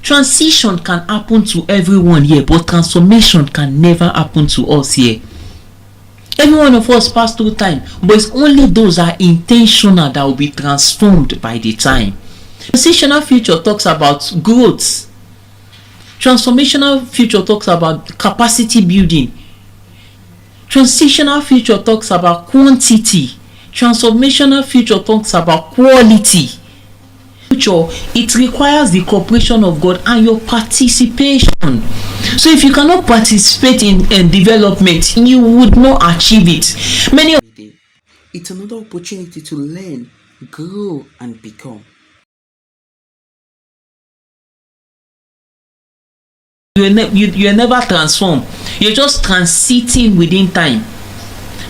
Transition can happen to everyone here, but transformation can never happen to us here. Every one of us pass through time, but it's only those that are intentional that will be transformed by the time. Transitional future talks about growth. Transformational future talks about capacity building. Transitional future talks about quantity. Transformational future talks about quality. Future, it requires the cooperation of God and your participation. So if you cannot participate in development, you would not achieve it. Many of It's another opportunity to learn, grow, and become. you're never transformed. You're just transiting within time.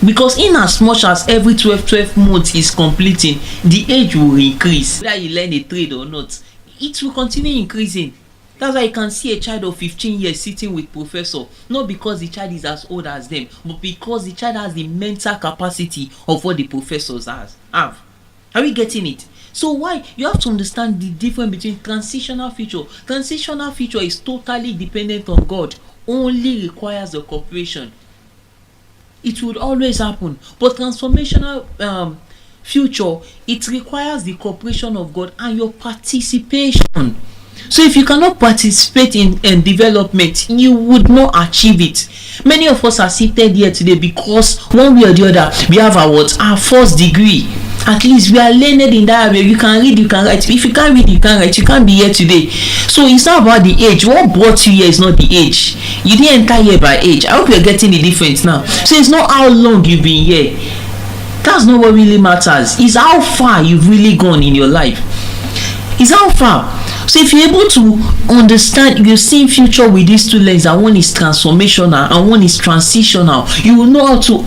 Because in as much as every 12 months is completing, the age will increase. Whether you learn a trade or not, it will continue increasing. That's why you can see a child of 15 years sitting with professor, not because the child is as old as them, but because the child has the mental capacity of what the professors have. Are we getting it? So why? You have to understand the difference between transitional future. Transitional future is totally dependent on God, only requires the cooperation. It would always happen. But transformational future, it requires the cooperation of God and your participation. So if you cannot participate in development, you would not achieve it. Many of us are seated here today because one way or the other, we have our first degree. At least we are learned in that area. You can read, you can write. If you can't read, you can't write. You can't be here today. So it's not about the age. What brought you here is not the age. You didn't enter here by age. I hope you're getting the difference now. So it's not how long you've been here. That's not what really matters. It's how far you've really gone in your life. It's how far. So if you're able to understand, you're seeing future with these two lenses, and one is transformational and one is transitional, you will know how to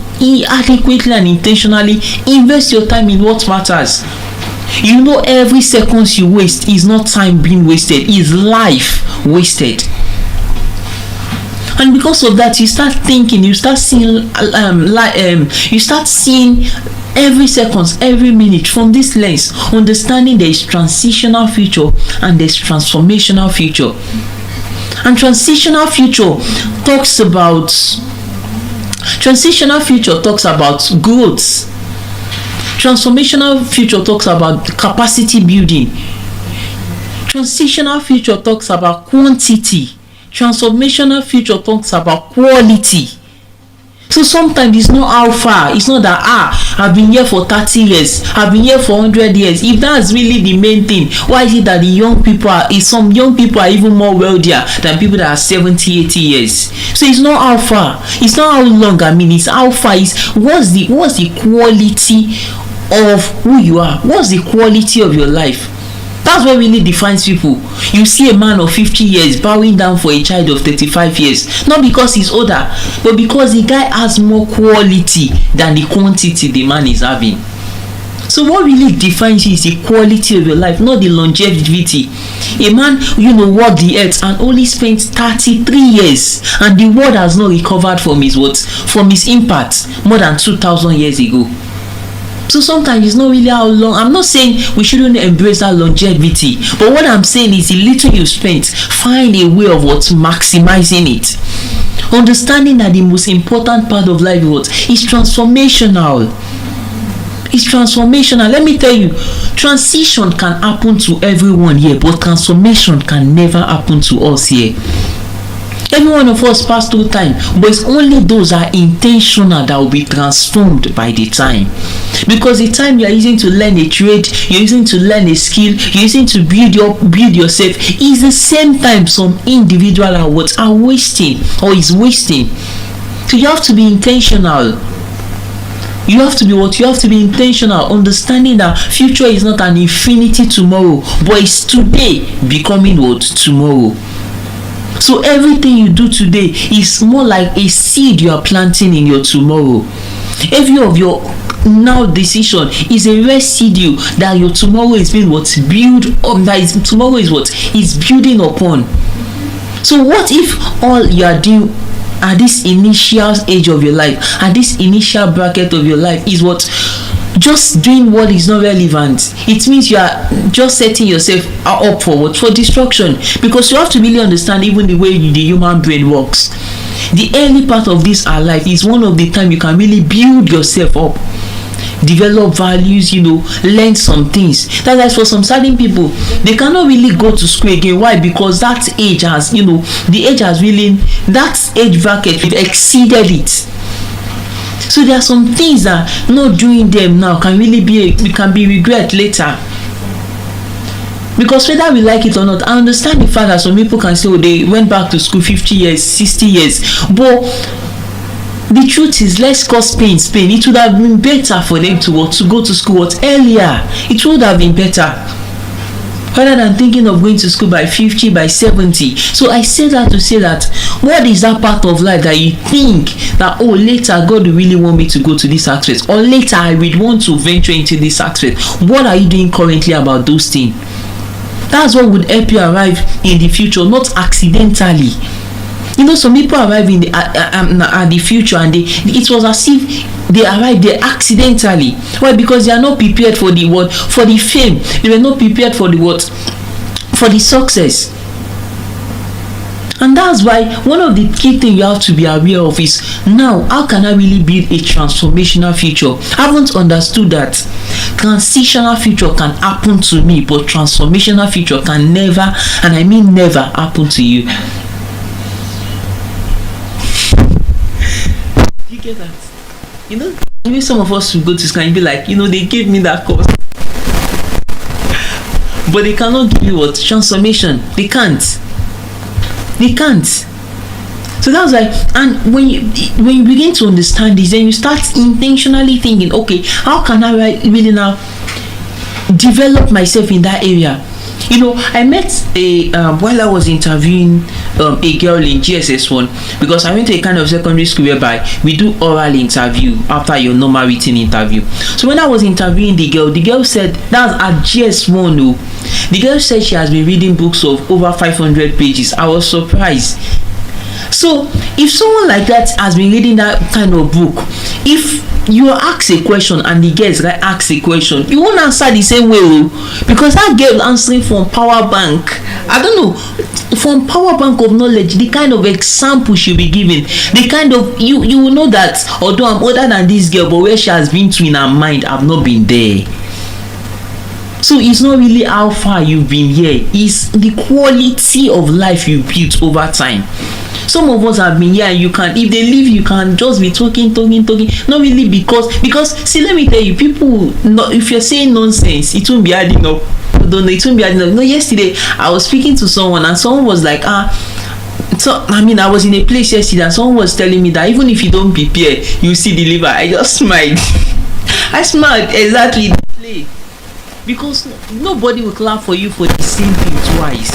adequately and intentionally invest your time in what matters. You know every second you waste is not time being wasted, it's life wasted. And because of that, you start thinking, you start seeing every second, every minute from this lens, understanding there is transitional future and there's transformational future. And transitional future talks about growth. Transformational future talks about capacity building. Transitional future talks about quantity. Transformational future talks about quality. So sometimes it's not how far. It's not that I've been here for 30 years, I've been here for 100 years. If that's really the main thing, why is it that some young people are even more wealthier than people that are 70, 80 years? So it's not how far, it's not how long. It's how far. What's the quality of who you are? What's the quality of your life? That's what really defines people. You see a man of 50 years bowing down for a child of 35 years. Not because he's older, but because the guy has more quality than the quantity the man is having. So what really defines you is the quality of your life, not the longevity. A man, walked the earth and only spent 33 years, and the world has not recovered from his impact more than 2,000 years ago. So sometimes it's not really how long. I'm not saying we shouldn't embrace that longevity, but what I'm saying is the little you spent, find a way of maximizing it. Understanding that the most important part of life is transformational. It's transformational. Let me tell you, transition can happen to everyone here, but transformation can never happen to us here. Every one of us pass through time, but it's only those that are intentional that will be transformed by the time. Because the time you are using to learn a trade, you're using to learn a skill, you're using to build yourself, is the same time some individual are wasting or is wasting. So you have to be intentional. You have to be intentional, understanding that future is not an infinity tomorrow, but it's today becoming tomorrow. So everything you do today is more like a seed you are planting in your tomorrow. Every of your now decision is a residue that your tomorrow is being build up. Tomorrow is building upon. So what if all you are doing at this initial age of your life, at this initial bracket of your life, is just doing what is not relevant, it means you are just setting yourself up for what? For destruction. Because you have to really understand even the way the human brain works. The early part of this our life is one of the time you can really build yourself up, develop values, learn some things. That's why for some certain people, they cannot really go to school again. Why? Because that age has, the age has really, that age bracket, we've exceeded it. So there are some things that not doing them now can really be regret later. Because whether we like it or not, I understand the fact that some people can say, oh, they went back to school 50 years, 60 years. But the truth is, let's cause pain. It would have been better for them to go to school earlier. It would have been better. Rather than thinking of going to school by 50, by 70. So I say that to say that, what is that part of life that you think that, oh, later God will really want me to go to this aspect, or later I would want to venture into this aspect? What are you doing currently about those things? That's what would help you arrive in the future, not accidentally. Some people arrive in at the future and it was as if they arrived there accidentally. Why? Because they are not prepared for the what? For the fame. They were not prepared for the what? For the success. And that's why one of the key things you have to be aware of is, now, how can I really build a transformational future? I haven't understood that transitional future can happen to me, but transformational future can never, and I mean never, happen to you. You get that? Maybe some of us will go to school and be like, they gave me that course, but they cannot give you what? Transformation. They can't. So that's why, and when you begin to understand this, then you start intentionally thinking, okay, how can I really now develop myself in that area? I met while I was interviewing a girl in GSS1, because I went to a kind of secondary school whereby we do oral interview after your normal written interview. So when I was interviewing the girl said, that's at GS1. The girl said she has been reading books of over 500 pages. I was surprised. So if someone like that has been reading that kind of book, if you ask a question and the girl asks a question, you won't answer the same way, because that girl answering from power bank, I don't know, from power bank of knowledge, the kind of example she'll be giving, the kind of, you will know that although I'm older than this girl, but where she has been to in her mind, I've not been there. So it's not really how far you've been here, it's the quality of life you built over time. Some of us have been here, and you can, if they leave, you can just be talking. Not really, because see, let me tell you, people, if you're saying nonsense, it won't be adding up. Yesterday I was speaking to someone, and someone was like, so I was in a place yesterday, and someone was telling me that even if you don't prepare, you see deliver. I just smiled. I smiled exactly the play, because nobody will clap for you for the same thing twice.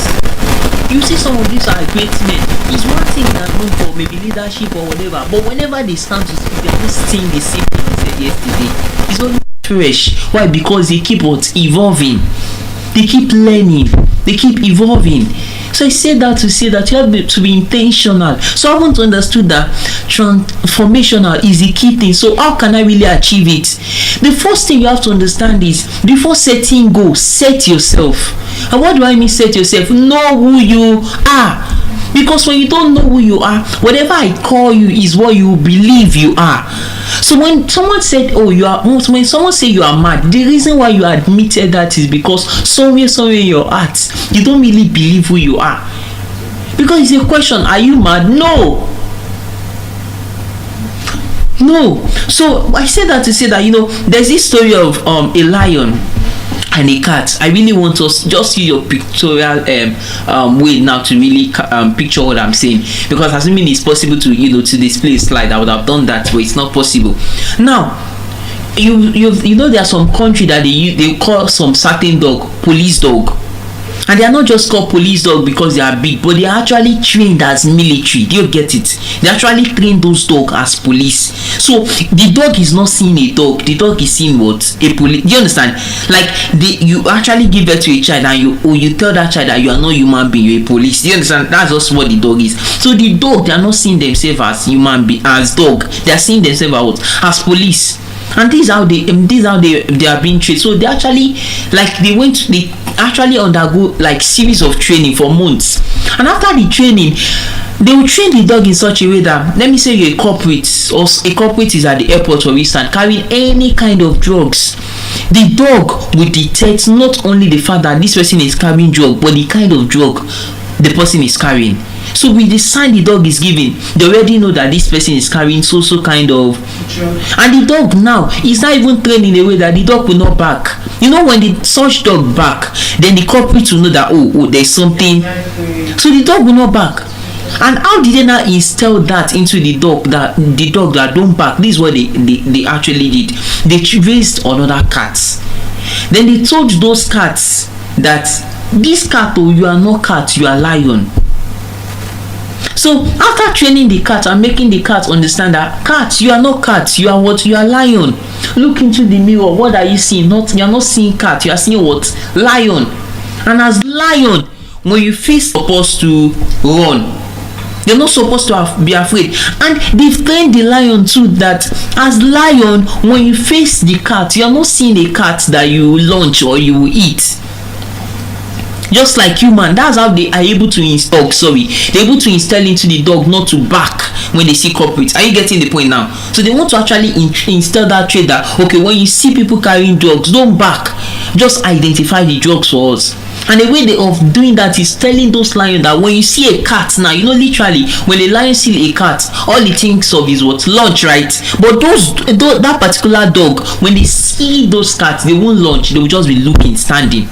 You see, some of these are great men. It's one thing that known for maybe leadership or whatever, but whenever they stand to speak, they're just saying the same thing they said yesterday. It's not fresh. Why? Because they keep evolving. They keep learning. They keep evolving. So I said that to say that you have to be intentional. So I want to understand that transformational is the key thing. So how can I really achieve it? The first thing you have to understand is, before setting goals, set yourself. And what do I mean set yourself? Know who you are. Because when you don't know who you are, whatever I call you is what you believe you are. So when someone said, when someone say you are mad, the reason why you admitted that is because somewhere in your heart, you don't really believe who you are. Because it's a question, are you mad? No. So I said that to say that, there's this story of a lion and a cat. I really want us just see your pictorial way now to really picture what I'm saying, because assuming it's possible to to display a slide, I would have done that, but it's not possible. Now there are some country that they call some certain dog police dog. And they are not just called police dog because they are big, but they are actually trained as military. Do you get it? They actually train those dogs as police. So the dog is not seeing a dog. The dog is seeing what? A police. Do you understand? Like you actually give birth to a child and you tell that child that you are not human being, you're a police. Do you understand? That's just what the dog is. So the dog, they are not seeing themselves as human being, as dog. They are seeing themselves as police. And this is how they are being trained. So they actually, like, they actually undergo like series of training for months, and after the training they will train the dog in such a way that, let me say you're a corporate, or a corporate is at the airport for instance carrying any kind of drugs. The dog will detect not only the fact that this person is carrying drug, but the kind of drug the person is carrying. So with the sign the dog is giving, they already know that this person is carrying so kind of drug. And the dog now is not even trained in a way that the dog will not bark. You know, when the such dog bark, then the culprit will know that oh there's something. So the dog will not bark. And how did they now instill that into the dog, that don't bark? This is what they actually did. They raised another cat. Then they told those cats that this cat, oh, you are not cat, you are lion. So after training the cat and making the cat understand that cat, you are not cat, you are what? You are lion. Look into the mirror. What are you seeing? You are not seeing cat, you are seeing what? Lion. And as lion, when you face supposed to run, you're not supposed to be afraid. And they've trained the lion too that as lion, when you face the cat, you're not seeing a cat that you launch or you eat. Just like human, that's how they are able to instill into the dog not to bark when they see culprits. Are you getting the point now? So they want to actually instill that trait that, okay, when you see people carrying drugs, don't bark, just identify the drugs for us. And the way of doing that is telling those lions that when you see a cat now, you know, literally when a lion sees a cat, all it thinks of is what? Lunch, right? But that particular dog, when they see those cats, they won't lunch, they will just be looking, standing.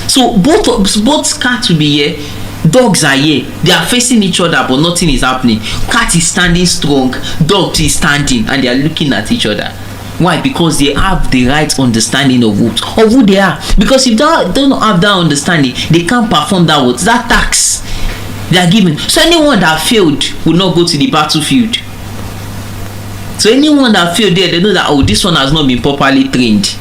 So both cats will be here, dogs are here, they are facing each other but nothing is happening. Cat is standing strong, dog is standing, and they are looking at each other. Why? Because they have the right understanding of who they are. Because if they don't have that understanding, they can't perform that task they are given. So anyone that failed will not go to the battlefield. So anyone that failed there, they know that, oh, this one has not been properly trained.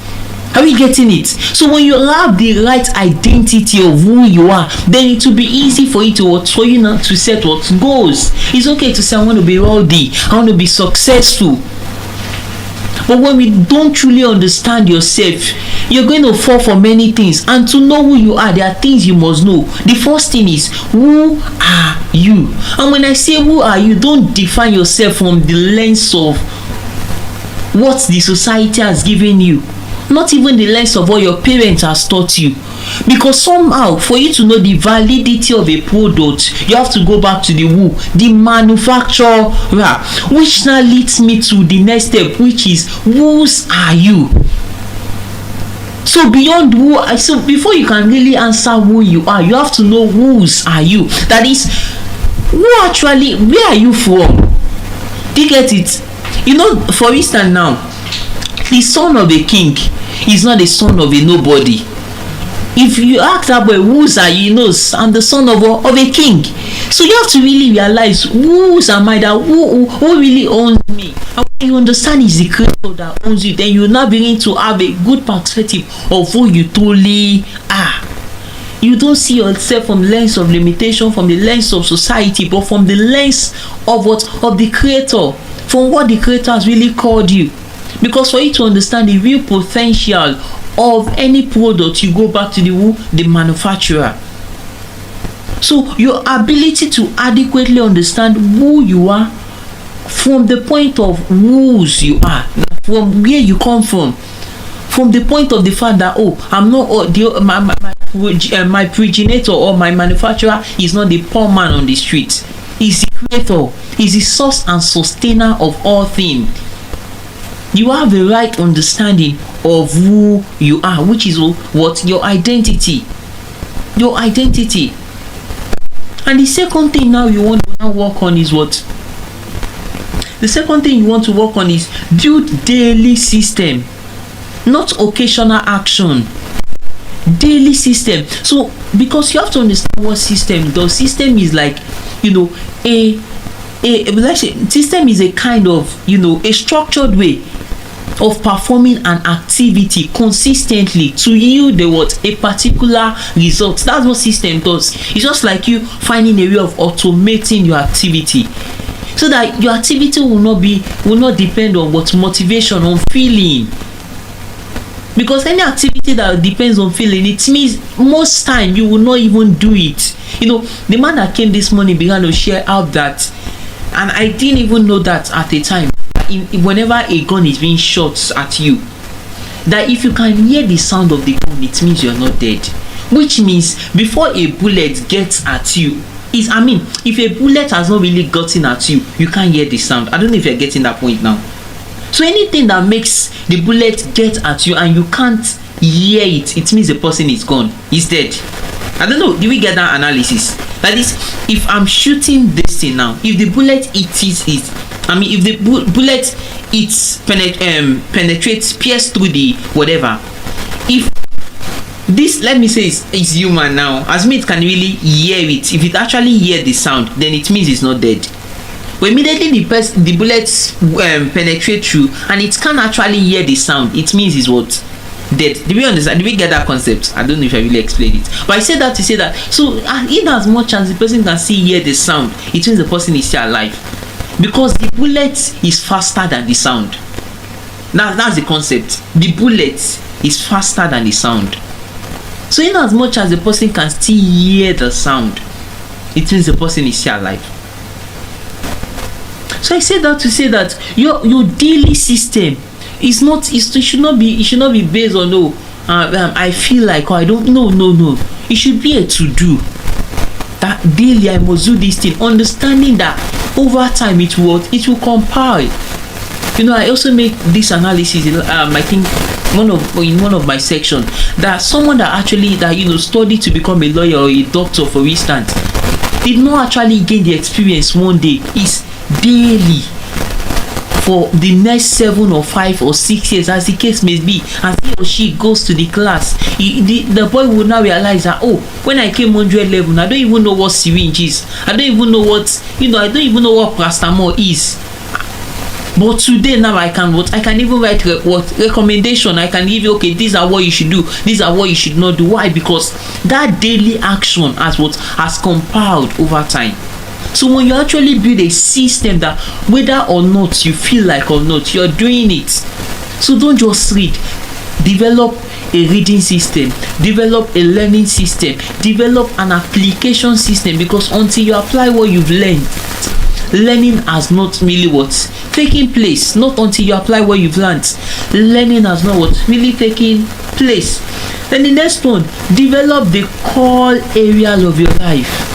Are we getting it? So when you have the right identity of who you are, then it will be easy for you to set what goals. It's okay to say, I want to be wealthy, I want to be successful. But when we don't truly understand yourself, you're going to fall for many things. And to know who you are, there are things you must know. The first thing is, who are you? And when I say who are you, don't define yourself from the lens of what the society has given you. Not even the lens of what your parents has taught you. Because somehow, for you to know the validity of a product, you have to go back to the manufacturer, which now leads me to the next step, which is, whose are you? So before you can really answer who you are, you have to know whose are you. That is, where are you from? Do you get it? You know, for instance now, the son of a king is not the son of a nobody. If you ask that boy, whose are you? He knows, I'm the son of a king. So you have to really realize, whose am I? That who really owns me? And when you understand it's the creator that owns you, then you now begin to have a good perspective of who you truly are. You don't see yourself from the lens of limitation, from the lens of society, but from the lens of the creator, from what the creator has really called you. Because for you to understand the real potential of any product, you go back to the manufacturer. So your ability to adequately understand who you are from the point of whose you are, from where you come from the point of the fact that, I'm not my progenitor or my manufacturer is not the poor man on the street. He's the creator. He's the source and sustainer of all things. You have the right understanding of who you are, which is what? Your identity. Your identity. And the second thing now you want to now work on is what? The second thing you want to work on is build daily system, not occasional action. Daily system. So because you have to understand what system does. System is like, system is a kind of, a structured way of performing an activity consistently to yield a particular result. That's what system does. It's just like you finding a way of automating your activity. so that your activity will not depend on what motivation, on feeling. Because any activity that depends on feeling, it means most time you will not even do it. The man that came this morning began to share out that, and I didn't even know that at the time. Whenever a gun is being shot at you, that if you can hear the sound of the gun, it means you're not dead. Which means before a bullet gets at you, if a bullet has not really gotten at you, you can't hear the sound. I don't know if you're getting that point now. So anything that makes the bullet get at you and you can't hear it, it means the person is gone, is dead. I don't know, do we get that analysis? That is, if I'm shooting this thing now, if the bullet if the bullet penetrates, pierce through the whatever, if this, let me say, is human now, as me it can really hear it, if it actually hear the sound, then it means it's not dead. But immediately the bullets penetrate through and it can't actually hear the sound, it means it's what? Dead. Do we understand? Do we get that concept? I don't know if I really explained it, but I said that to say that, so in as much as the person can still hear the sound, it means the person is still alive, because the bullet is faster than the sound. That's the concept. The bullet is faster than the sound. So in as much as the person can still hear the sound, it means the person is still alive. So I said that to say that your daily system is not, it should not be based on I feel like, I don't know. No. It should be a to do. That daily I must do this thing, understanding that over time it will compile. I also make this analysis. I think in one of my section, that someone that studied to become a lawyer or a doctor, for instance, did not actually gain the experience one day. Is daily for the next 7 or 5 or 6 years, as the case may be, as he or she goes to the class, the boy will now realize that, when I came 100 level, I don't even know what syringe is. I don't even know what paracetamol is. But today now I can even write recommendation. I can give you, okay, these are what you should do, these are what you should not do. Why? Because that daily action has compiled over time. So when you actually build a system that whether or not you feel like or not, you're doing it. So don't just read. Develop a reading system, develop a learning system, develop an application system, because until you apply what you've learned, learning has not really taking place. Not until you apply what you've learned, learning has not really taking place. Then the next one, develop the core areas of your life.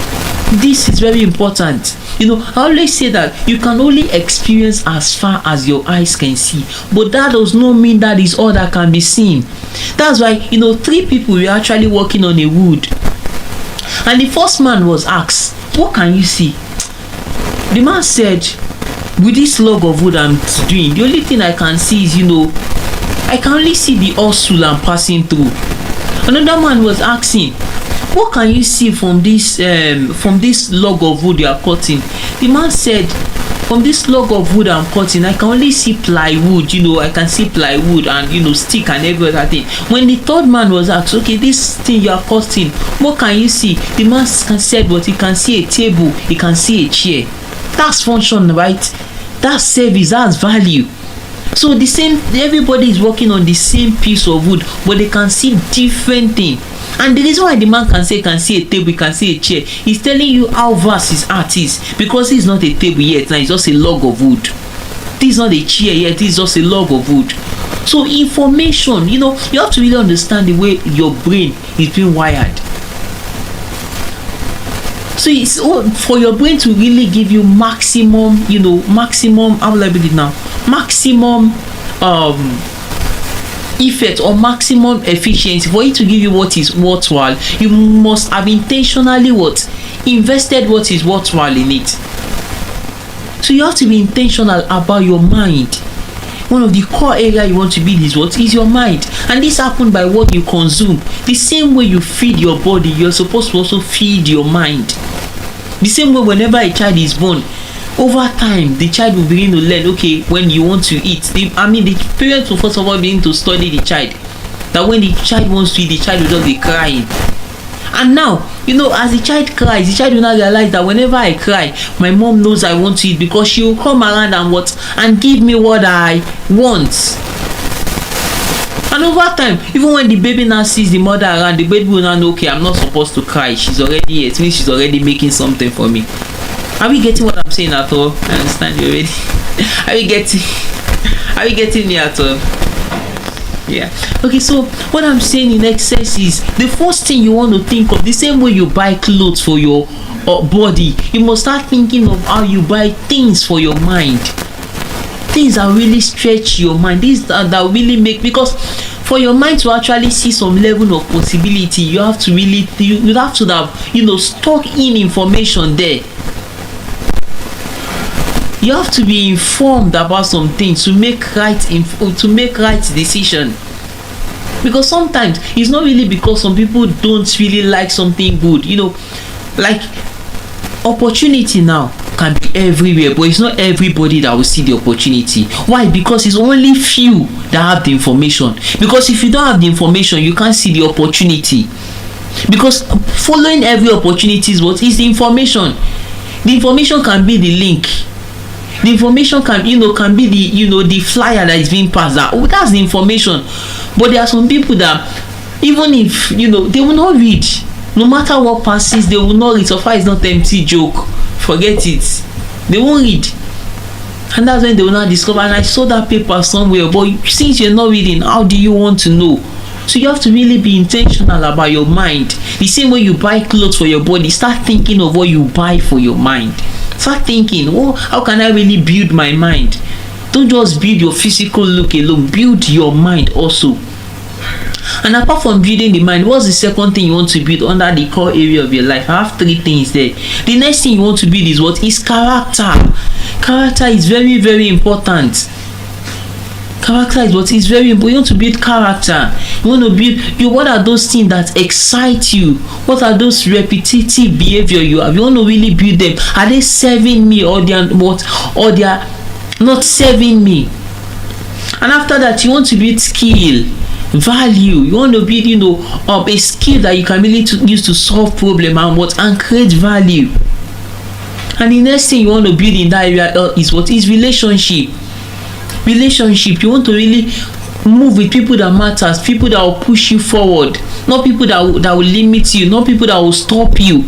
This is very important. I always say that you can only experience as far as your eyes can see, but that does not mean that is all that can be seen. That's why 3 people were actually working on a wood, and the first man was asked, what can you see? The man said, with this log of wood I'm doing, the only thing I can see is I can only see the hustle I'm passing through. Another man was asking, what can you see from this log of wood you are cutting? The man said, from this log of wood I'm cutting, I can only see plywood. I can see plywood and stick and every other thing. When the third man was asked, okay, this thing you are cutting, what can you see? The man said, but he can see a table, he can see a chair. That's function, right? That's service, that's value. So the same, everybody is working on the same piece of wood, but they can see different things. And the reason why the man can see a table, he can see a chair, he's telling you how vast his art is, because it's not a table yet, now it's just a log of wood. This is not a chair yet, this is just a log of wood. So information, you have to really understand the way your brain is being wired. So it's for your brain to really give you maximum, how will I put it now? Maximum effect or maximum efficiency. For it to give you what is worthwhile, you must have intentionally invested what is worthwhile in it. So you have to be intentional about your mind. One of the core areas you want to build is your mind, and this happens by what you consume. The same way you feed your body, you're supposed to also feed your mind. The same way, whenever a child is born, over time the child will begin to learn, okay, when you want to eat, the parents will first of all begin to study the child, that when the child wants to eat, the child will just be crying, And now, as the child cries, the child will not realize that whenever I cry, my mom knows I want to eat, because she will come around and give me what I want. And over time, even when the baby now sees the mother around, the baby will now know, okay, I'm not supposed to cry. She's already here. It means she's already making something for me. Are we getting what I'm saying at all? I understand you already. Are we getting me at all? Yeah. Okay, so what I'm saying in excess is, the first thing you want to think of, the same way you buy clothes for your body, you must start thinking of how you buy things for your mind. Things that really stretch your mind, things that really make, because for your mind to actually see some level of possibility, you have to really, you have to have, stock in information there. You have to be informed about some things to make right decision. Because sometimes it's not really because some people don't really like something good. Like opportunity now can be everywhere, but it's not everybody that will see the opportunity. Why? Because it's only few that have the information. Because if you don't have the information, you can't see the opportunity. Because following every opportunity is what is the information. The information can be the link. The information can be the flyer that is being passed. That's the information. But there are some people that, even if they will not read, no matter what passes, they will not read. So far, it's not empty joke. Forget it. They won't read, and that's when they will not discover. And I saw that paper somewhere. But since you're not reading, how do you want to know? So you have to really be intentional about your mind. The same way you buy clothes for your body, start thinking of what you buy for your mind. Start thinking, how can I really build my mind? Don't just build your physical look alone, build your mind also. And apart from building the mind, what's the second thing you want to build under the core area of your life? I have 3 things there. The next thing you want to build is what? Is character. Character is very, very important. Character is what is very important. You want to build character. You want to build what are those things that excite you? What are those repetitive behavior you have? You want to really build them. Are they serving me, or they are not serving me? And after that, you want to build skill, value. You want to build a skill that you can really use to solve problem and create value. And the next thing you want to build in that area is what is relationship. You want to really move with people that matters, people that will push you forward, not people that will limit you, not people that will stop you,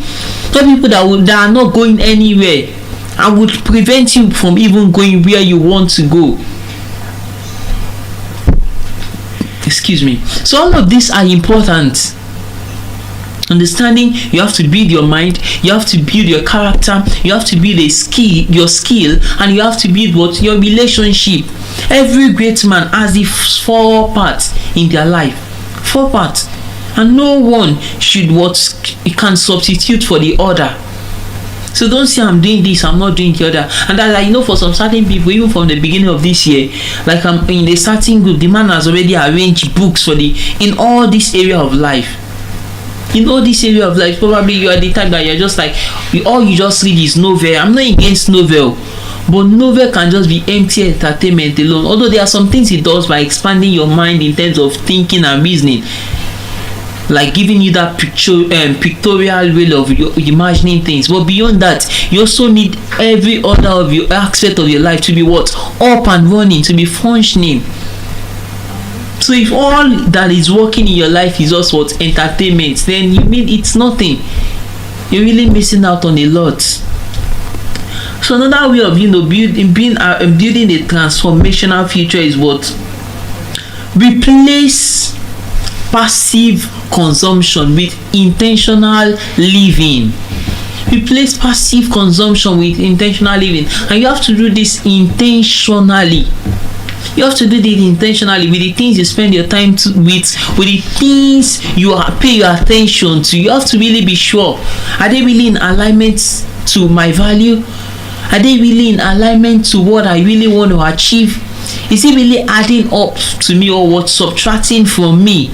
not people that are not going anywhere and would prevent you from even going where you want to go. Excuse me. So all of these are important. Understanding, you have to build your mind, you have to build your character, you have to build your skill, and you have to build your relationship. Every great man has the 4 parts in their life. 4 parts. And no one can substitute for the other. So don't say I'm doing this, I'm not doing the other. And that for some certain people, even from the beginning of this year, like I'm in a certain group, the man has already arranged books in all this area of life. In all this area of life, probably you are the type that you're just like, all you just read is novel. I'm not against novel, but novel can just be empty entertainment alone. Although there are some things it does by expanding your mind in terms of thinking and reasoning, like giving you that pictorial way of imagining things. But beyond that, you also need every other of your aspect of your life to be up and running, to be functioning. So if all that is working in your life is just entertainment, then you mean it's nothing. You're really missing out on a lot. So another way of building a transformational future is replace passive consumption with intentional living. Replace passive consumption with intentional living, and you have to do this intentionally. You have to do this intentionally with the things you spend your time with the things you pay your attention to. You have to really be sure, are they really in alignment to my value? Are they really in alignment to what I really want to achieve? Is it really adding up to me, or what's subtracting from me?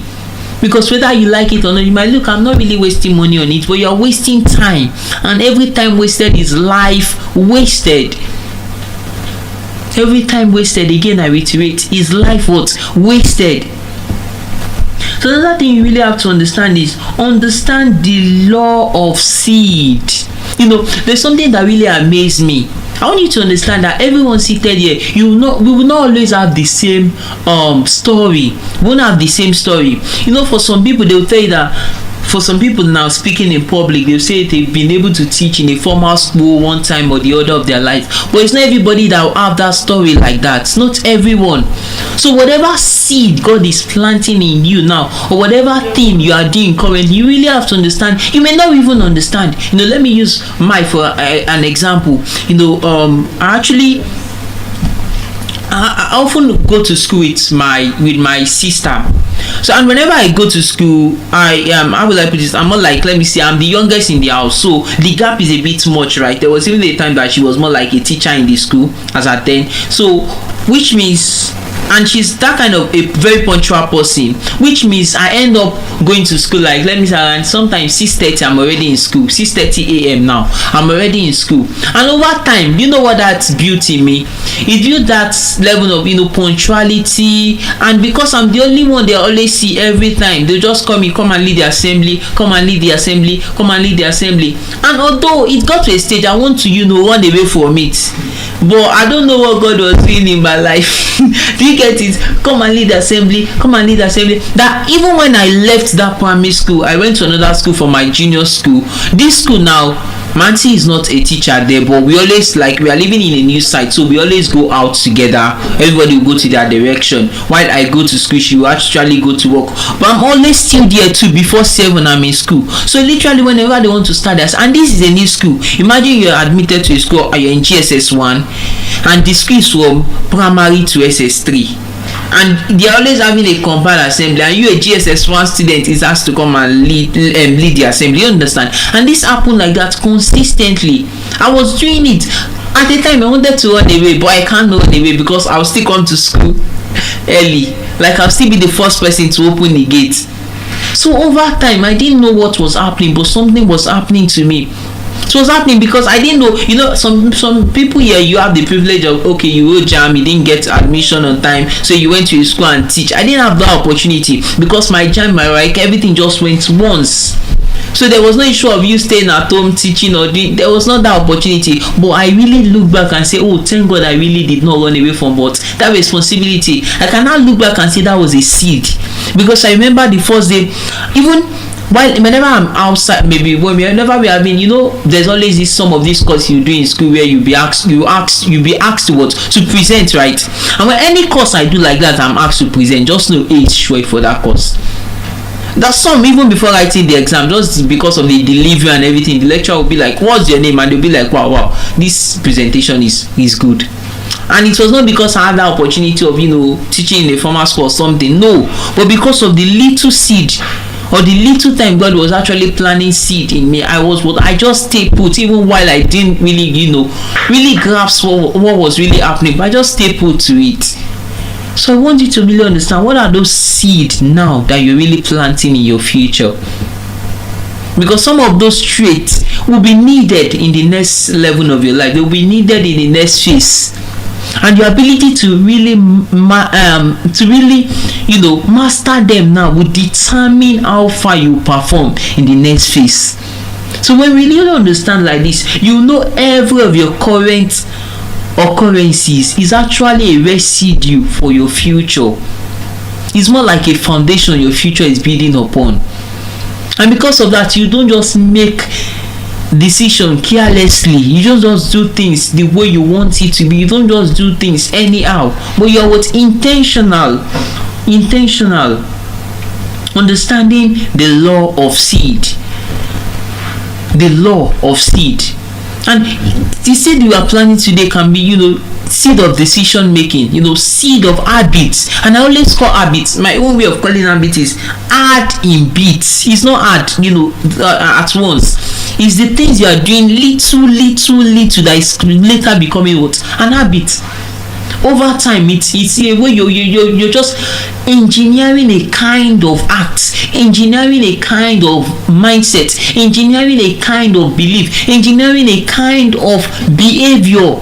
Because whether you like it or not, you might look, I'm not really wasting money on it, but you're wasting time, and every time wasted is life wasted. Every time wasted, again I reiterate, is life wasted. So another thing you really have to understand is understand the law of seed. There's something that really amazed me. I want you to understand that everyone seated here, we will not always have the same story. We won't have the same story. For some people, they will tell you that. For some people now, speaking in public, they'll say they've been able to teach in a formal school one time or the other of their life. But it's not everybody that will have that story like that. It's not everyone. So whatever seed God is planting in you now, or whatever thing you are doing currently, you really have to understand. You may not even understand. Let me use for an example. I often go to school with my sister. So, and whenever I go to school, how will I put this? I'm more like, let me see, I'm the youngest in the house, so the gap is a bit much, right? There was even a time that she was more like a teacher in the school as at then. So, which means, and she's that kind of a very punctual person, which means I end up going to school like, let me say, and sometimes 6:30 I'm already in school. 6:30 a.m. now I'm already in school. And over time, you know what that's built in me? It built that level of punctuality. And because I'm the only one they always see every time, they just call me, come and lead the assembly, come and lead the assembly, come and lead the assembly. And although it got to a stage I want to run away from it, but I don't know what God was doing in my life. Do you get it? Come and lead the assembly, come and lead the assembly. That even when I left that primary school, I went to another school for my junior school. This school now, Manti is not a teacher there, but we always, like, we are living in a new site, so we always go out together. Everybody will go to their direction. While I go to school, she will actually go to work. But I'm always still there too. Before 7 I'm in school. So literally whenever they want to start us, and this is a new school. Imagine you're admitted to a school, or you're in GSS1, and the school is from primary to SS3. And they're always having a compiled assembly, and you, a GSS1 student, is asked to come and lead the assembly. You understand? And this happened like that consistently. I was doing it. At the time I wanted to run away, but I can't run away because I'll still come to school early. Like, I'll still be the first person to open the gate. So over time I didn't know what was happening, but something was happening to me. So what's happening, because I didn't know, some people here, you have the privilege of, okay, you wrote JAMB, you didn't get admission on time, so you went to a school and teach. I didn't have that opportunity because my JAMB, my RAIC, everything just went once. So there was no issue of you staying at home teaching or doing. There was not that opportunity. But I really look back and say, oh, thank God I really did not run away from but that responsibility. I can now look back and say that was a seed, because I remember the first day, even whenever I'm outside, maybe whenever we have been, there's always some of these courses you do in school where you'll be asked to present, right? And when any course I do like that, I'm asked to present. Just know it's short for that course. That's some, even before writing the exam, just because of the delivery and everything, the lecturer will be like, what's your name? And they'll be like, wow, this presentation is good. And it was not because I had that opportunity of teaching in a formal school or something, no, but because of the little seed, or the little time God was actually planting seed in me. I just stayed put, even while I didn't really really grasp what was really happening, but I just stayed put to it. So I want you to really understand, what are those seeds now that you're really planting in your future? Because some of those traits will be needed in the next level of your life. They will be needed in the next phase. And your ability to really master them now will determine how far you perform in the next phase. So when we really understand like this, you know every of your current occurrences is actually a residue for your future. It's more like a foundation your future is building upon. And because of that, you don't just make decision carelessly. You just do things the way you want it to be. You don't just do things anyhow, but you're intentional. Understanding the law of seed. And the seed you are planting today can be, seed of decision making, seed of habits. And I always call habits, my own way of calling habits is add in bits. It's not add, at once. It's the things you are doing little that is later becoming what? An habit. Over time, it's a way you're just engineering a kind of act, engineering a kind of mindset, engineering a kind of belief, engineering a kind of behavior.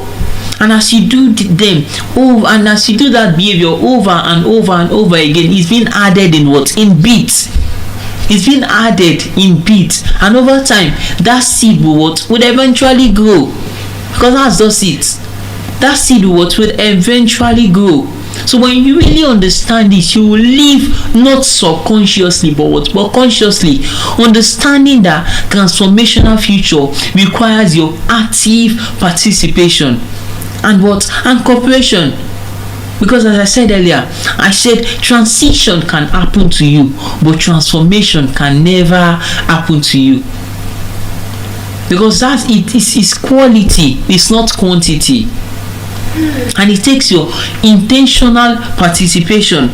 And as you do them over, and as you do that behavior over and over and over again, it's being added in what? In bits. It's being added in bits, and over time that seed will eventually grow, because that's just it. That seed will eventually grow. So when you really understand this, you will live not subconsciously but consciously, understanding that transformational future requires your active participation and cooperation. Because as I said earlier, I said transition can happen to you, but transformation can never happen to you. Because that it is quality, it's not quantity. And it takes your intentional participation.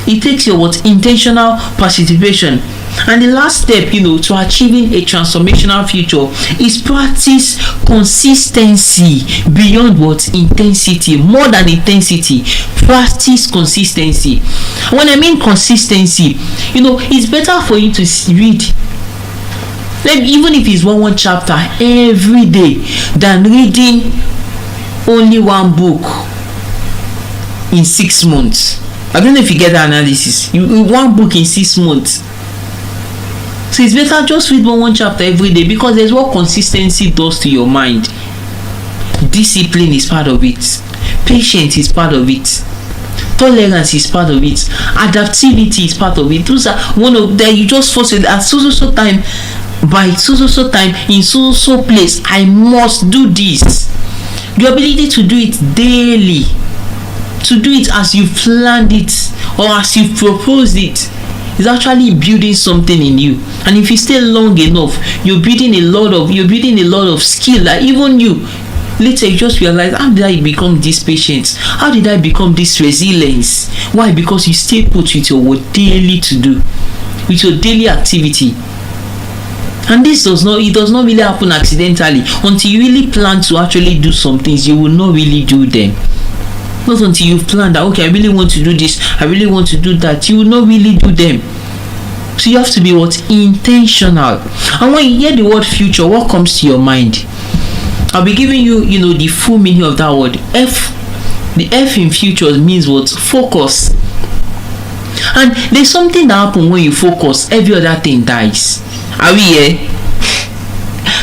It takes your intentional participation. And the last step, to achieving a transformational future is practice consistency beyond intensity, more than intensity. Practice consistency. When I mean consistency, it's better for you to read, even if it's one chapter every day, than reading only one book in 6 months. I don't know if you get the analysis. One book in 6 months. So it's better just read one chapter every day, because there's what consistency does to your mind. Discipline is part of it. Patience is part of it. Tolerance is part of it. Adaptivity is part of it. Those are one of that you just force it at so time, by so time, in so place. I must do this. The ability to do it daily, to do it as you planned it or as you proposed it, is actually building something in you. And if you stay long enough, you're building a lot of skill that even you later you just realize, how did I become this patient? How did I become this resilience? Why? Because you stay put with your daily to do, with your daily activity. And this does not really happen accidentally. Until you really plan to actually do some things, you will not really do them. Not until you've planned that, okay, I really want to do this, I really want to do that, you will not really do them. So you have to be intentional. And when you hear the word future, what comes to your mind? I'll be giving you, the full meaning of that word. The F in future means what? Focus. And there's something that happens when you focus, every other thing dies. Are we here?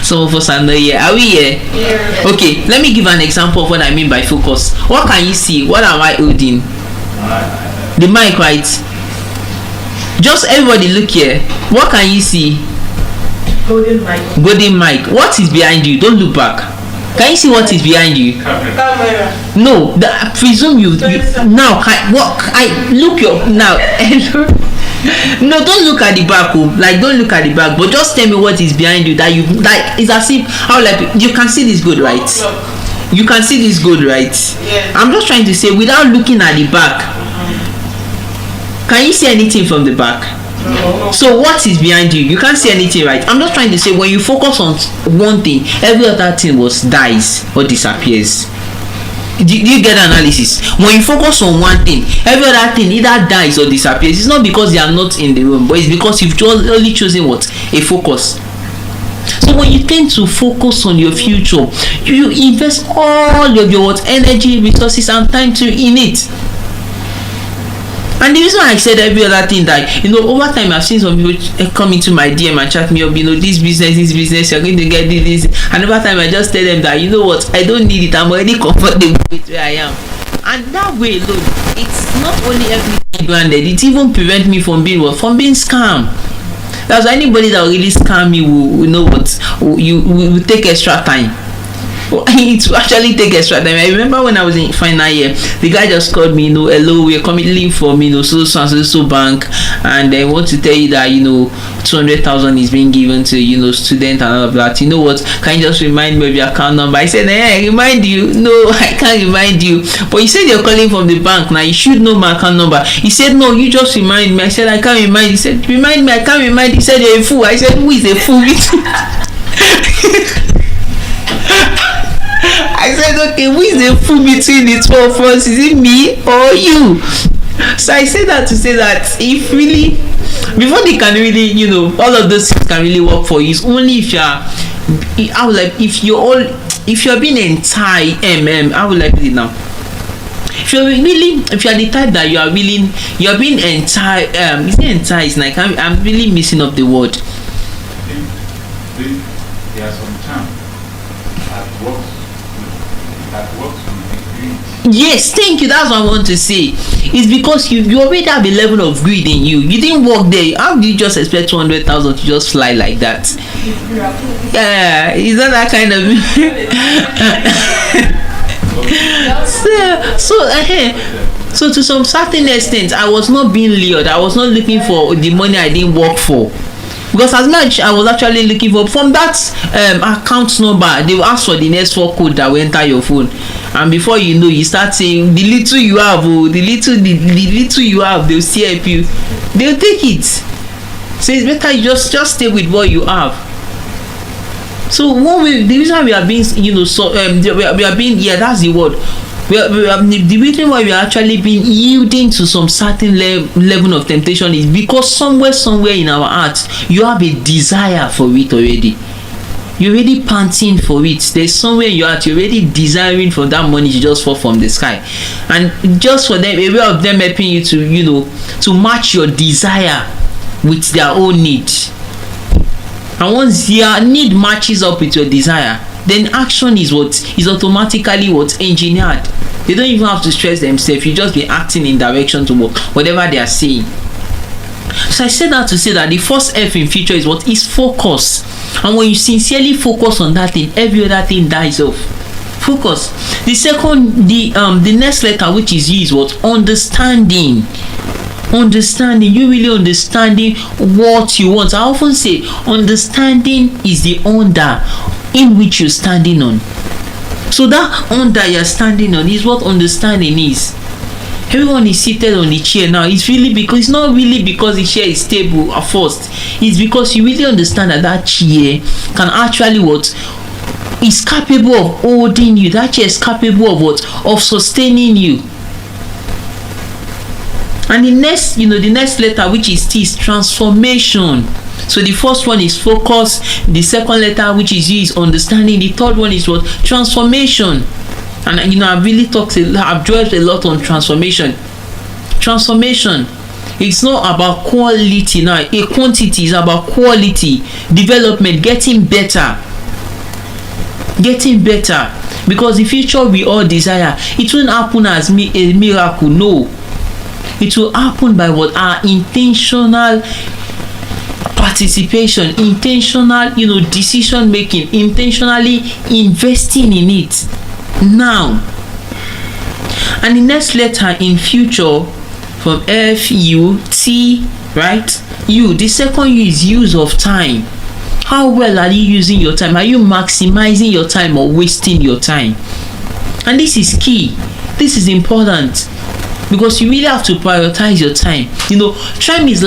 Some of us are not here. Are we here? Yeah. Okay, let me give an example of what I mean by focus. What can you see? What am I holding? The mic, right? Just everybody look here. What can you see? Golden mic. Golden mic. What is behind you? Don't look back. Can you see what is behind you? Camera. No, I presume you now. Look your now. No, don't look at the back. Don't look at the back, but just tell me what is behind you. That it's as if you can see this good, right? You can see this good, right? Yeah. I'm just trying to say, without looking at the back, can you see anything from the back? No. So what is behind you? You can't see anything, right? I'm just trying to say, when you focus on one thing, every other thing dies or disappears. Do you get the analysis? When you focus on one thing, every other thing either dies or disappears. It's not because they are not in the room, but it's because you've only chosen a focus. So when you tend to focus on your future, you invest all of your energy, resources, and time in it. And the reason I said every other thing, that over time I've seen some people come into my DM and chat me up, this business, you're going to get this, and over time I just tell them that, I don't need it, I'm already comfortable with where I am. And that way alone, it's not only everything branded, it even prevents me from being scammed. That's why anybody that will really scam me will take extra time. It will actually take extra time. I remember when I was in final year, the guy just called me, hello, we're coming from so bank, and I want to tell you that 200,000 is being given to student and all of that. You know what? Can you just remind me of your account number? I said, I remind you. No, I can't remind you. But you said you're calling from the bank. Now you should know my account number. He said, no, you just remind me. I said, I can't remind. He said, remind me. I can't remind. He said, you're a fool. I said, who is a fool? I said, okay, who is the fool between the two of us? Is it me or you? So I say that to say that if really, before they can really, all of those things can really work for you, it's only if you are I would like if you're being enticed, I would like it now. If you are the type that you're being enticed, is it enticed? Like I'm really missing up the word. There are some terms that works with greed. Yes, thank you. That's what I want to say. It's because you already have a level of greed in you. You didn't work there. How do you just expect 200,000 to just fly like that? Yeah, is that kind of so to some certain extent, I was not being lured. I was not looking for the money I didn't work for. Because as much I was actually looking for from that account number, they will ask for the next 4 code that will enter your phone, and before you know, you start saying the little you have, the little you have, they'll still help you. They'll take it. So it's better you just stay with what you have. So the reason we are being, we are being, yeah, that's the word. The reason why we are actually being yielding to some certain level of temptation is because somewhere in our hearts, you have a desire for it already. You're already panting for it. There's somewhere in your heart, you're already desiring for that money to just fall from the sky, and just for them, a way of them helping you to match your desire with their own need. And once your need matches up with your desire, then action is automatically engineered. They don't even have to stress themselves. You just be acting in direction to whatever they are saying. So I said that to say that the first F in future is focus. And when you sincerely focus on that thing, every other thing dies off. Focus. The second, the next letter, which is U, is what? Understanding. Understanding. You really understanding what you want. I often say understanding is the under in which you're standing on. So that under you're standing on is what understanding is. Everyone is seated on the chair now. It's not really because the chair is stable at first. It's because you really understand that chair can actually is capable of holding you. That chair is capable of sustaining you. And the next letter, which is T, is transformation. So the first one is focus. The second letter, which is U, is understanding. The third one is what? Transformation. And I've really I've dwelt a lot on transformation. Transformation. It's not about quality now. A quantity is about quality, development, getting better. Because the future we all desire, it won't happen as a miracle. No. It will happen by our intentional participation, intentional, decision making, intentionally investing in it now. And the next letter in future, from F, U, T, right? U. The second U is use of time. How well are you using your time? Are you maximizing your time or wasting your time? And this is key. This is important. Because you really have to prioritize your time. Time is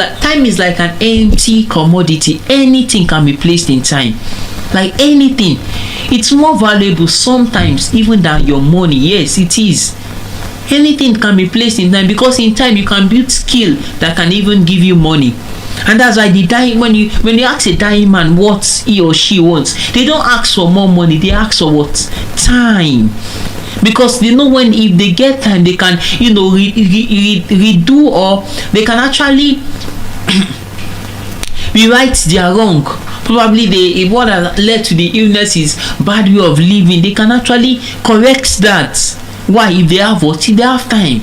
like an empty commodity. Anything can be placed in time. Like anything. It's more valuable sometimes even than your money. Yes, it is. Anything can be placed in time, because in time you can build skill that can even give you money. And that's why when you ask a dying man what he or she wants, they don't ask for more money, they ask for what? Time. Because they know if they get time, they can redo, or they can actually rewrite their wrong. Probably what has led to the illness is bad way of living. They can actually correct that. Why? If they have time.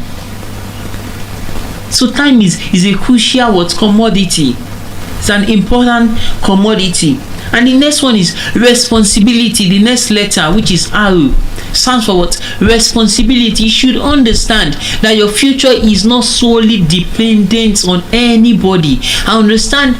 So time is a crucial commodity. It's an important commodity. And the next one is responsibility. The next letter, which is R, stands for what? Responsibility. You should understand that your future is not solely dependent on anybody. I understand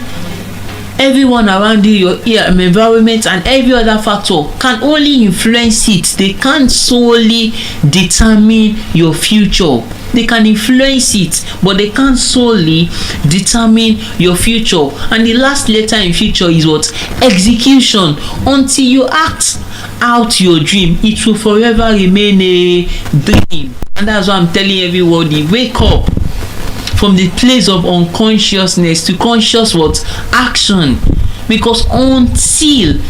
everyone around you, your environment, and every other factor can only influence it. They can't solely determine your future. They can influence it, but they can't solely determine your future. And the last letter in future is what? Execution. Until you act out your dream, it will forever remain a dream. And that's why I'm telling everybody, wake up from the place of unconsciousness to conscious action. Because until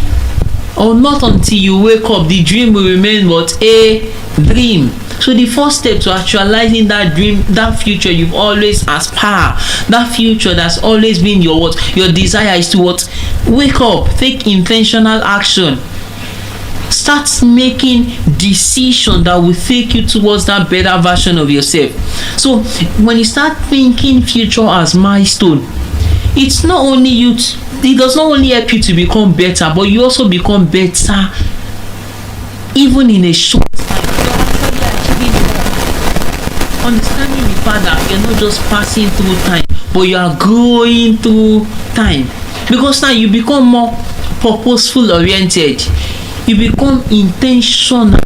or not until you wake up, the dream will remain but a dream. So the first step to actualizing that dream, that future you've always aspired, that future that's always been your desire, is to wake up, take intentional action, start making decisions that will take you towards that better version of yourself. So when you start thinking future as milestone, it's not only it does not only help you to become better, but you also become better even in a short time. You're actually achieving more. Understanding the fact that you're not just passing through time, but you are growing through time. Because now you become more purposeful oriented. You become intentional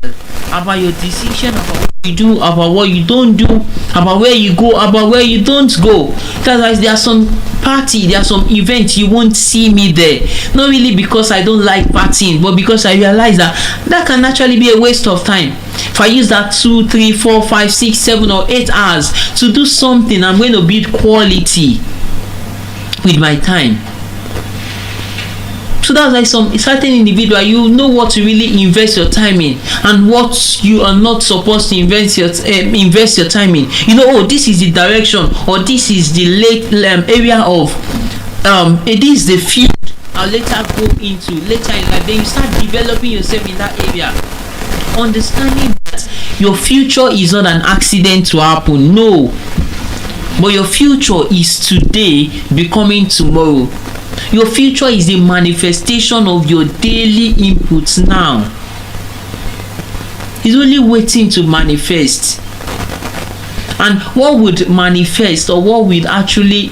about your decision, about what you do, about what you don't do, about where you go, about where you don't go. That's why there are some party, there are some events you won't see me there. Not really because I don't like partying, but because I realize that can actually be a waste of time. If I use that 2, 3, 4, 5, 6, 7 or 8 hours to do something, I'm going to build quality with my time. So that's why some certain individual, you know what to really invest your time in, and what you are not supposed to invest your time in. You know, oh, this is the direction, or this is the area of this is the field I'll later go into later in life. Then you start developing yourself in that area, understanding that your future is not an accident to happen. No, but your future is today becoming tomorrow. Your future is the manifestation of your daily inputs now. It's only waiting to manifest. And what would manifest, or what will actually,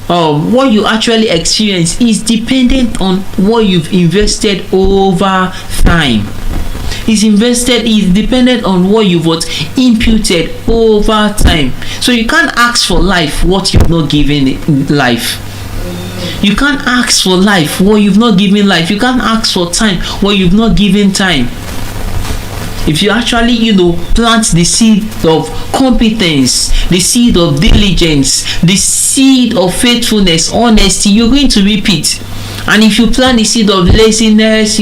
what you actually experience, is dependent on what you've invested over time. Is dependent on what you've imputed over time. So you can't ask for life what you've not given life. You can't ask for life what you've not given life. You can't ask for time what you've not given time. If you actually, plant the seed of competence, the seed of diligence, the seed of faithfulness, honesty, you're going to reap it. And if you plant the seed of laziness,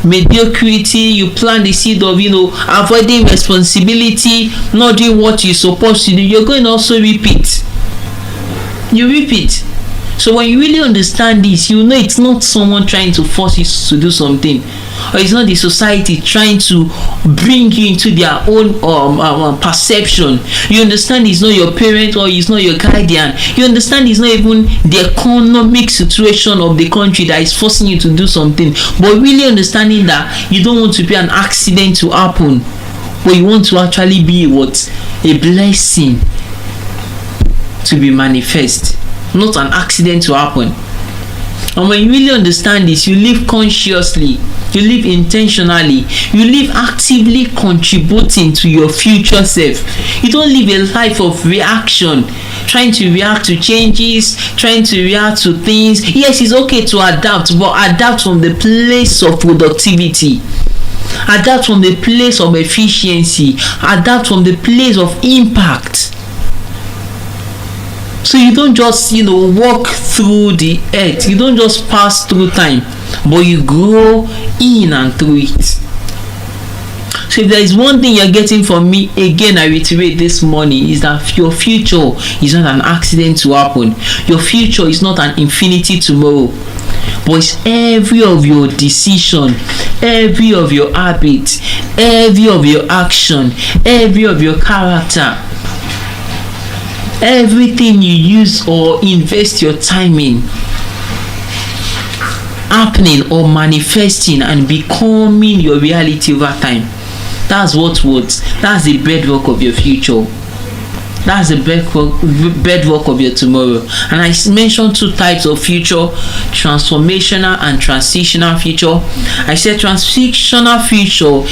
mediocrity, you plant the seed of, avoiding responsibility, not doing what you're supposed to do, you're going to also reap it. You reap it. So when you really understand this, you know it's not someone trying to force you to do something, or it's not the society trying to bring you into their own perception. You understand it's not your parent, or it's not your guardian. You understand it's not even the economic situation of the country that is forcing you to do something, but really understanding that you don't want to be an accident to happen, but you want to actually be a blessing to be manifest, not an accident to happen. And when you really understand this, you live consciously, you live intentionally, you live actively contributing to your future self. You don't live a life of reaction, trying to react to changes, trying to react to things. Yes, it's okay to adapt, but adapt from the place of productivity. Adapt from the place of efficiency. Adapt from the place of impact. So you don't just, walk through the earth. You don't just pass through time, but you grow in and through it. So if there is one thing you're getting from me, again, I reiterate this morning, is that your future is not an accident to happen. Your future is not an infinity tomorrow, but it's every of your decision, every of your habit, every of your action, every of your character. Everything you use or invest your time in happening or manifesting and becoming your reality over time. That's that's the bedrock of your future. That's the bedrock of your tomorrow. And I mentioned 2 types of future: transformational and transitional future. I said transitional future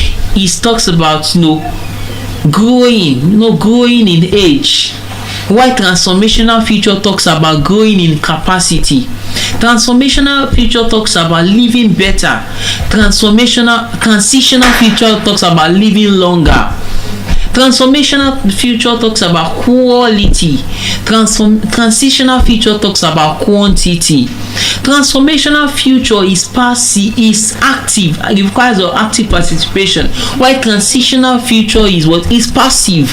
talks about growing in age, while transformational future talks about growing in capacity. Transformational future talks about living better. Transitional future talks about living longer. Transformational future talks about quality. Transitional future talks about quantity. Transformational future is passive, is active, and requires your active participation, while transitional future is what is passive.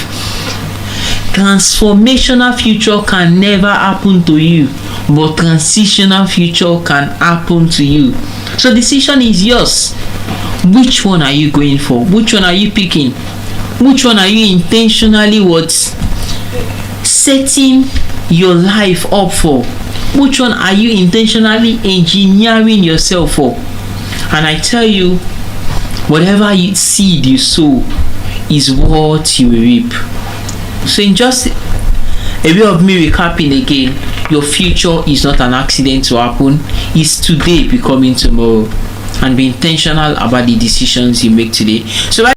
Transformational future can never happen to you, but transitional future can happen to you. So decision is yours. Which one are you going for? Which one are you picking? Which one are you intentionally setting your life up for? Which one are you intentionally engineering yourself for? And I tell you, whatever seed you sow is what you reap. So in just a way of me recapping again, your future is not an accident to happen. It's today becoming tomorrow. And be intentional about the decisions you make today. So